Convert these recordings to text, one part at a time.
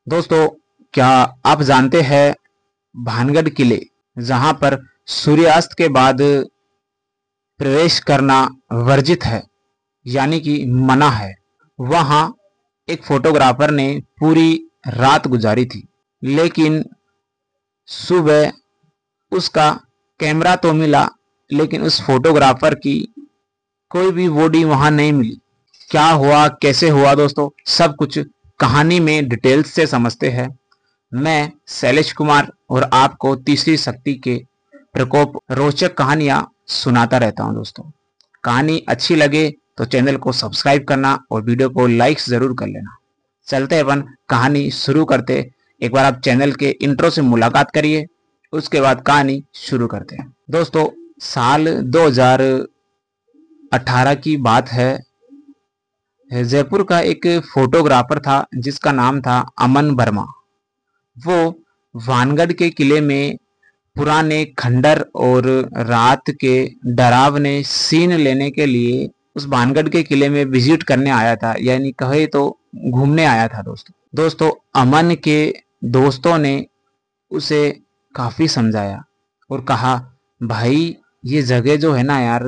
दोस्तों, क्या आप जानते हैं भानगढ़ किले जहां पर सूर्यास्त के बाद प्रवेश करना वर्जित है, यानी कि मना है। वहां एक फोटोग्राफर ने पूरी रात गुजारी थी, लेकिन सुबह उसका कैमरा तो मिला, लेकिन उस फोटोग्राफर की कोई भी बॉडी वहां नहीं मिली। क्या हुआ, कैसे हुआ दोस्तों, सब कुछ कहानी में डिटेल्स से समझते हैं। मैं शैलेश कुमार और आपको तीसरी शक्ति के प्रकोप रोचक कहानियां सुनाता रहता हूं। दोस्तों, कहानी अच्छी लगे तो चैनल को सब्सक्राइब करना और वीडियो को लाइक जरूर कर लेना। चलते अपन कहानी शुरू करते। एक बार आप चैनल के इंट्रो से मुलाकात करिए, उसके बाद कहानी शुरू करते हैं। दोस्तों, साल 2018 की बात है। जयपुर का एक फोटोग्राफर था जिसका नाम था अमन वर्मा। वो वानगढ़ के किले में पुराने खंडर और रात के डरावने सीन लेने के लिए उस वानगढ़ के किले में विजिट करने आया था, यानी कहे तो घूमने आया था। दोस्तों, अमन के दोस्तों ने उसे काफी समझाया और कहा, भाई ये जगह जो है ना यार,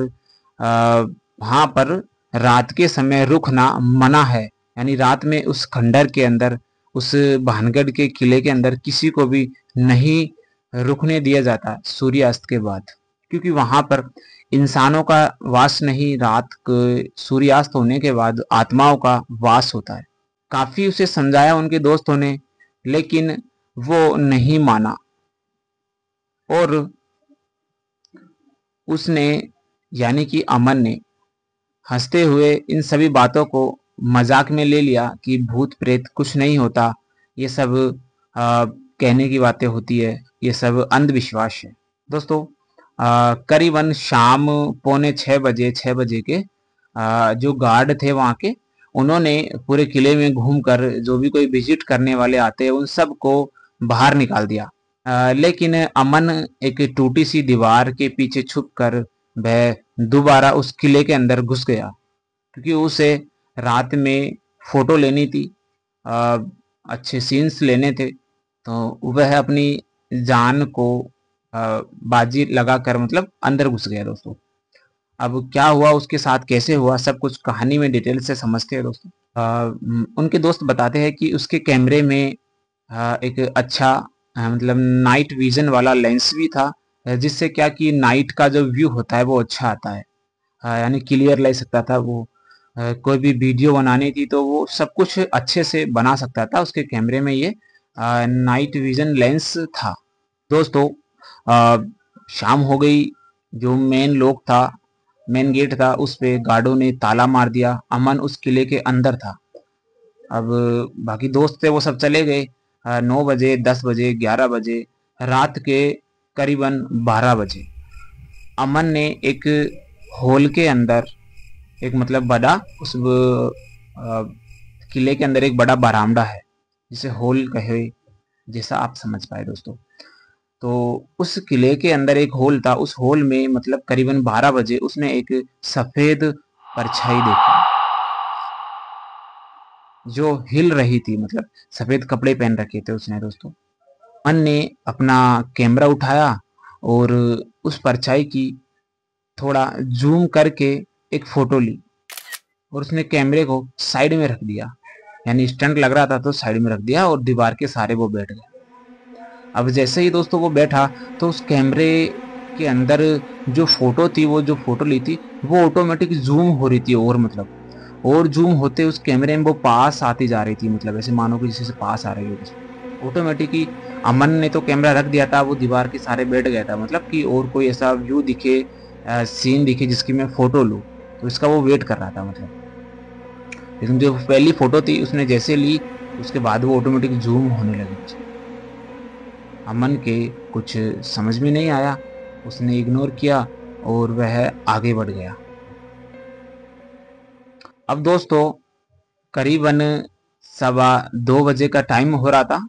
वहां पर रात के समय रुकना मना है। यानी रात में उस खंडर के अंदर, उस भानगढ़ के किले के अंदर किसी को भी नहीं रुकने दिया जाता सूर्यास्त के बाद, क्योंकि वहां पर इंसानों का वास नहीं, रात के सूर्यास्त होने के बाद आत्माओं का वास होता है। काफी उसे समझाया उनके दोस्तों ने, लेकिन वो नहीं माना और उसने, यानी कि अमन ने, हंसते हुए इन सभी बातों को मजाक में ले लिया कि भूत प्रेत कुछ नहीं होता, ये सब कहने की बातें होती है, ये सब अंधविश्वास है। दोस्तों, करीबन शाम पौने 6 बजे, 6 बजे के जो गार्ड थे वहाँ के, उन्होंने पूरे किले में घूमकर जो भी कोई विजिट करने वाले आते हैं उन सबको बाहर निकाल दिया। लेकिन अमन एक टूटी सी दीवार के पीछे छुपकर वह दोबारा उस किले के अंदर घुस गया, क्योंकि उसे रात में फोटो लेनी थी, अच्छे सीन्स लेने थे। तो वह अपनी जान को बाजी लगाकर मतलब अंदर घुस गया। दोस्तों, अब क्या हुआ उसके साथ, कैसे हुआ, सब कुछ कहानी में डिटेल से समझते हैं। दोस्तों, उनके दोस्त बताते हैं कि उसके कैमरे में एक अच्छा मतलब नाइट विजन वाला लेंस भी था, जिससे क्या कि नाइट का जो व्यू होता है वो अच्छा आता है, यानी क्लियर ले सकता था वो। कोई भी वीडियो बनानी थी तो वो सब कुछ अच्छे से बना सकता था, उसके कैमरे में ये नाइट विजन लेंस था। दोस्तों, शाम हो गई। जो मेन लोक था, मेन गेट था, उस पे गार्डों ने ताला मार दिया। अमन उस किले के अंदर था। अब बाकी दोस्त थे वो सब चले गए। 9 बजे, 10 बजे, 11 बजे, रात के करीबन 12 बजे अमन ने एक हॉल के अंदर, एक मतलब बड़ा उस किले के अंदर एक बड़ा बरामदा है, जिसे हॉल कहे, जैसा आप समझ पाए। दोस्तों, तो उस किले के अंदर एक हॉल था। उस हॉल में मतलब करीबन 12 बजे उसने एक सफेद परछाई देखी जो हिल रही थी, मतलब सफेद कपड़े पहन रखे थे उसने। दोस्तों, मन ने अपना कैमरा उठाया और उस परछाई की थोड़ा जूम करके एक फोटो ली और उसने कैमरे को साइड में रख दिया, यानी स्टंट लग रहा था तो साइड में रख दिया और दीवार के सहारे वो बैठ गए। अब जैसे ही दोस्तों वो बैठा तो उस कैमरे के अंदर जो फोटो थी, वो जो फोटो ली थी वो ऑटोमेटिक जूम हो रही थी, और मतलब और जूम होते उस कैमरे में वो पास आती जा रही थी, मतलब ऐसे मानो कि जैसे पास आ रही हो ऑटोमेटिक ही। अमन ने तो कैमरा रख दिया था, वो दीवार के सहारे बैठ गया था, मतलब कि और कोई ऐसा व्यू दिखे, सीन दिखे जिसकी मैं फोटो लूँ, तो इसका वो वेट कर रहा था मतलब। लेकिन जो पहली फोटो थी उसने जैसे ली, उसके बाद वो ऑटोमेटिक जूम होने लगी। अमन के कुछ समझ में नहीं आया, उसने इग्नोर किया और वह आगे बढ़ गया। अब दोस्तों, करीबन 2:15 का टाइम हो रहा था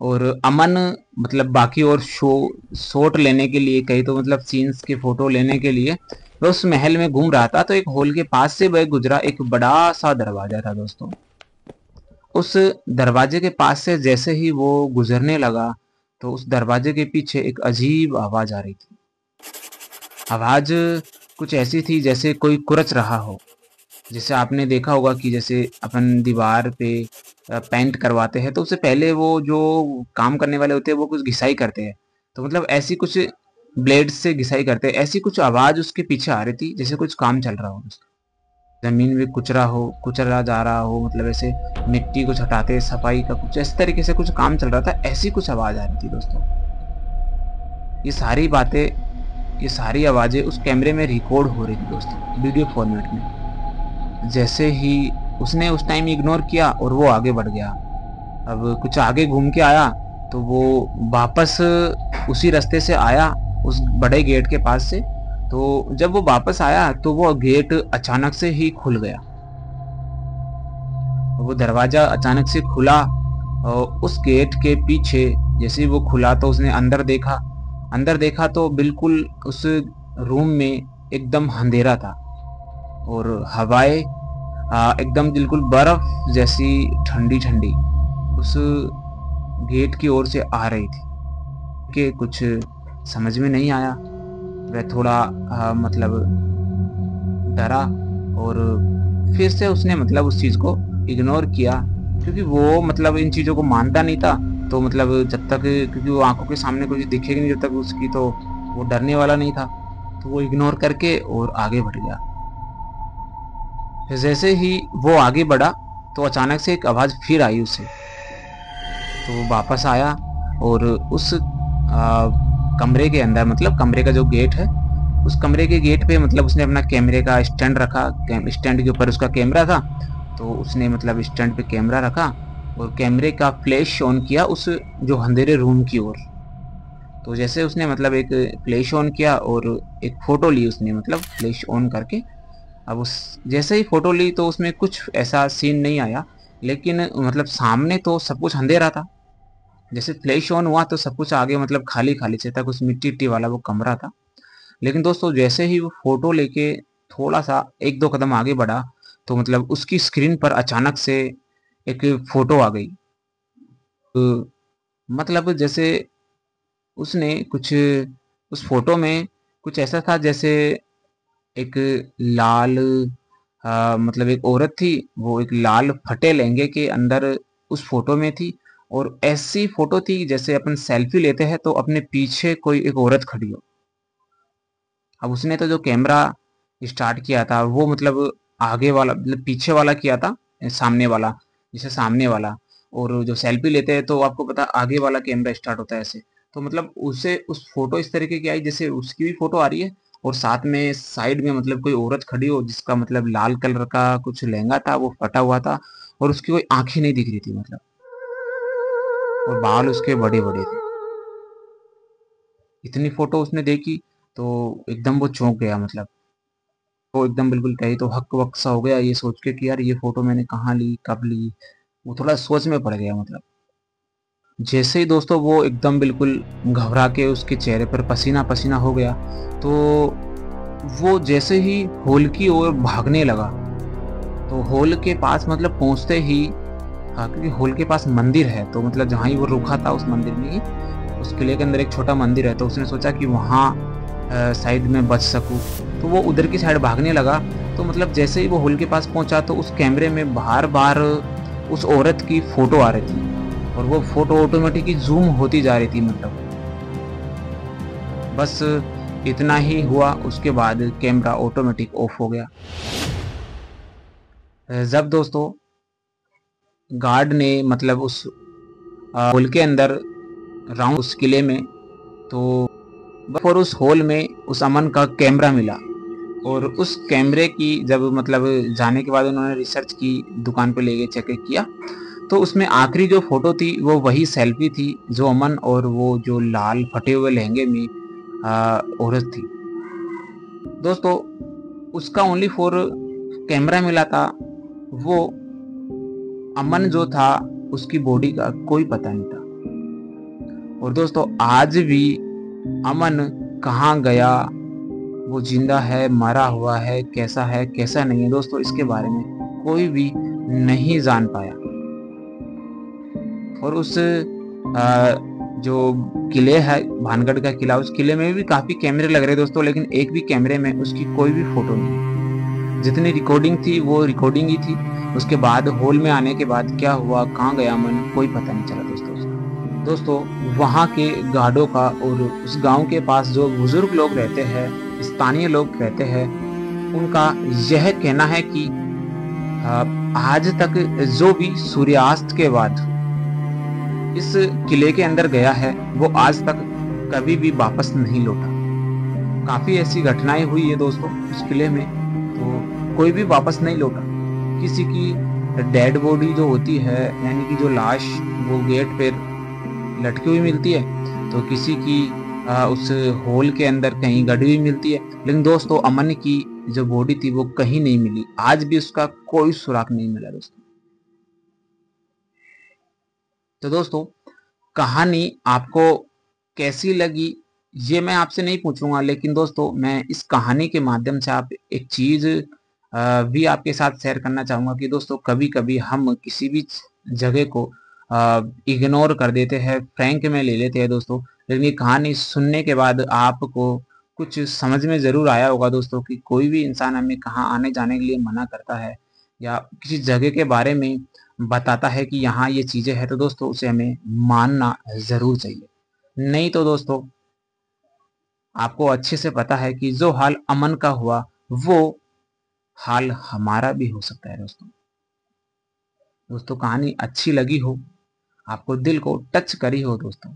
और अमन मतलब बाकी और शॉट लेने के लिए, कहीं तो मतलब सीन्स के फोटो लेने के लिए वह उस महल में घूम रहा था। तो एक हॉल के पास से वह गुजरा, एक बड़ा सा दरवाजा था। दोस्तों, उस दरवाजे के पास से जैसे ही वो गुजरने लगा तो उस दरवाजे के पीछे एक अजीब आवाज आ रही थी। आवाज कुछ ऐसी थी जैसे कोई कुरच रहा हो। जैसे आपने देखा होगा कि जैसे अपन दीवार पे पेंट करवाते हैं तो उससे पहले वो जो काम करने वाले होते हैं वो कुछ घिसाई करते हैं। तो मतलब ऐसी कुछ ब्लेड से घिसाई करते हैं, ऐसी कुछ आवाज उसके पीछे आ रही थी जैसे कुछ काम चल रहा हो। जमीन में कुचरा जा रहा हो, मतलब ऐसे मिट्टी को हटाते सफाई का कुछ इस तरीके से कुछ काम चल रहा था, ऐसी कुछ आवाज आ रही थी दोस्तों। ये सारी बातें, ये सारी आवाजें उस कैमरे में रिकॉर्ड हो रही थी दोस्तों, वीडियो फॉर्मेट में। जैसे ही उसने उस टाइम इग्नोर किया और वो आगे बढ़ गया। अब कुछ आगे घूम के आया तो वो वापस उसी रास्ते से आया, उस बड़े गेट के पास से। तो जब वो वापस आया तो वो गेट अचानक से ही खुल गया। वो दरवाजा अचानक से खुला और उस गेट के पीछे जैसे ही वो खुला तो उसने अंदर देखा। अंदर देखा तो बिल्कुल उस रूम में एकदम अंधेरा था और हवाएं एकदम बिल्कुल बर्फ जैसी ठंडी ठंडी उस गेट की ओर से आ रही थी। कि कुछ समझ में नहीं आया। वह थोड़ा मतलब डरा और फिर से उसने मतलब उस चीज को इग्नोर किया, क्योंकि वो मतलब इन चीजों को मानता नहीं था। तो मतलब जब तक, क्योंकि वो आंखों के सामने कुछ दिखेगी नहीं जब तक उसकी, तो वो डरने वाला नहीं था। तो वो इग्नोर करके और आगे बढ़ गया। फिर जैसे ही वो आगे बढ़ा तो अचानक से एक आवाज फिर आई उसे। तो वो वापस आया और उस कमरे के अंदर, मतलब कमरे का जो गेट है, उस कमरे के गेट पे मतलब उसने अपना कैमरे का स्टैंड रखा। स्टैंड के ऊपर उसका कैमरा था, तो उसने मतलब स्टैंड पे कैमरा रखा और कैमरे का फ्लैश ऑन किया उस जो अंधेरे रूम की ओर। तो जैसे उसने मतलब एक फ्लैश ऑन किया और एक फोटो ली उसने, मतलब फ्लैश ऑन करके। अब उस जैसे ही फोटो ली तो उसमें कुछ ऐसा सीन नहीं आया, लेकिन मतलब सामने तो सब कुछ अंधेरा था। जैसे फ्लैश ऑन हुआ तो सब कुछ आगे मतलब खाली खाली से था, कुछ मिट्टी मिट्टी वाला वो कमरा था। लेकिन दोस्तों जैसे ही वो फोटो लेके थोड़ा सा एक दो कदम आगे बढ़ा तो मतलब उसकी स्क्रीन पर अचानक से एक फोटो आ गई। तो मतलब जैसे उसने कुछ, उस फोटो में कुछ ऐसा था जैसे एक लाल मतलब एक औरत थी, वो एक लाल फटे लहंगे के अंदर उस फोटो में थी। और ऐसी फोटो थी जैसे अपन सेल्फी लेते हैं तो अपने पीछे कोई एक औरत खड़ी हो। अब उसने तो जो कैमरा स्टार्ट किया था वो मतलब आगे वाला, मतलब पीछे वाला किया था, सामने वाला, जैसे सामने वाला। और जो सेल्फी लेते हैं तो आपको पता आगे वाला कैमरा स्टार्ट होता है ऐसे। तो मतलब उसे उस फोटो इस तरीके की आई जैसे उसकी भी फोटो आ रही है और साथ में साइड में मतलब कोई औरत खड़ी हो जिसका मतलब लाल कलर का कुछ लहंगा था वो फटा हुआ था और उसकी कोई आंखें नहीं दिख रही थी मतलब, और बाल उसके बड़े बड़े थे। इतनी फोटो उसने देखी तो एकदम वो चौंक गया, मतलब वो एकदम बिल्कुल कही तो हक वक सा हो गया ये सोच के कि यार ये फोटो मैंने कहाँ ली, कब ली। वो थोड़ा सोच में पड़ गया मतलब। जैसे ही दोस्तों वो एकदम बिल्कुल घबरा के उसके चेहरे पर पसीना पसीना हो गया, तो वो जैसे ही हॉल की ओर भागने लगा। तो हॉल के पास मतलब पहुंचते ही, हाँ क्योंकि हॉल के पास मंदिर है, तो मतलब जहाँ ही वो रुका था उस मंदिर में ही, उस किले के अंदर एक छोटा मंदिर है, तो उसने सोचा कि वहाँ साइड में बच सकूं। तो वो उधर की साइड भागने लगा। तो मतलब जैसे ही वो हॉल के पास पहुंचा तो उस कैमरे में बार बार उस औरत की फोटो आ रही थी और वो फोटो ऑटोमेटिकली जूम होती जा रही थी मतलब। बस इतना ही हुआ, उसके बाद कैमरा ऑटोमेटिक ऑफ हो गया। जब दोस्तों गार्ड ने मतलब उस हॉल के अंदर राउंड उस किले में, तो और उस हॉल में उस अमन का कैमरा मिला। और उस कैमरे की जब मतलब जाने के बाद उन्होंने रिसर्च की, दुकान पे ले गए चेक किया, तो उसमें आखिरी जो फोटो थी वो वही सेल्फी थी जो अमन और वो जो लाल फटे हुए लहंगे में औरत थी। दोस्तों उसका ओनली फॉर कैमरा मिला था, वो अमन जो था उसकी बॉडी का कोई पता नहीं था। और दोस्तों आज भी अमन कहाँ गया, वो जिंदा है, मरा हुआ है कैसा नहीं है दोस्तों, इसके बारे में कोई भी नहीं जान पाया। और उस जो किले है, भानगढ़ का किला, उस किले में भी काफी कैमरे लग रहे हैं दोस्तों, लेकिन एक भी कैमरे में उसकी कोई भी फोटो नहीं। जितनी रिकॉर्डिंग थी वो रिकॉर्डिंग ही थी। उसके बाद हॉल में आने के बाद क्या हुआ, कहाँ गया अमन, कोई पता नहीं चला दोस्तों उसका। दोस्तों वहाँ के गार्डों का और उस गांव के पास जो बुजुर्ग लोग रहते हैं, स्थानीय लोग रहते हैं, उनका यह कहना है कि आज तक जो भी सूर्यास्त के बाद इस किले के अंदर गया है वो आज तक कभी भी वापस नहीं लौटा। काफी ऐसी घटनाएं हुई है दोस्तों उस किले में, तो कोई भी वापस नहीं लौटा। किसी की डेड बॉडी जो होती है, यानी कि जो लाश वो गेट पे लटकी हुई मिलती है, तो किसी की उस होल के अंदर कहीं गड़ी हुई मिलती है, लेकिन दोस्तों अमन की जो बॉडी थी वो कहीं नहीं मिली। आज भी उसका कोई सुराग नहीं मिला दोस्तों। तो दोस्तों कहानी आपको कैसी लगी ये मैं आपसे नहीं पूछूंगा, लेकिन दोस्तों मैं इस कहानी के माध्यम से आप एक चीज भी आपके साथ शेयर करना चाहूंगा कि दोस्तों कभी कभी हम किसी भी जगह को इग्नोर कर देते हैं, फ्रैंक में ले लेते हैं दोस्तों, लेकिन ये कहानी सुनने के बाद आपको कुछ समझ में जरूर आया होगा दोस्तों कि कोई भी इंसान हमें कहाँ आने जाने के लिए मना करता है या किसी जगह के बारे में बताता है कि यहाँ ये चीजें हैं, तो दोस्तों उसे हमें मानना जरूर चाहिए। नहीं तो दोस्तों आपको अच्छे से पता है कि जो हाल अमन का हुआ वो हाल हमारा भी हो सकता है दोस्तों। दोस्तों कहानी अच्छी लगी हो, आपको दिल को टच करी हो दोस्तों,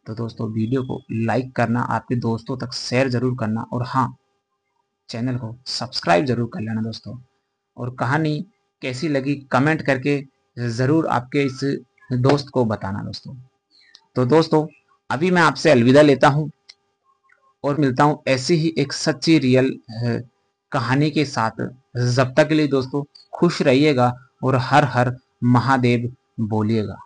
तो दोस्तों वीडियो को लाइक करना, आपके दोस्तों तक शेयर जरूर करना, और हाँ चैनल को सब्सक्राइब जरूर कर लेना दोस्तों। और कहानी कैसी लगी कमेंट करके जरूर आपके इस दोस्त को बताना दोस्तों। तो दोस्तों अभी मैं आपसे अलविदा लेता हूं और मिलता हूं ऐसी ही एक सच्ची रियल कहानी के साथ। जब तक के लिए दोस्तों खुश रहिएगा और हर हर महादेव बोलिएगा।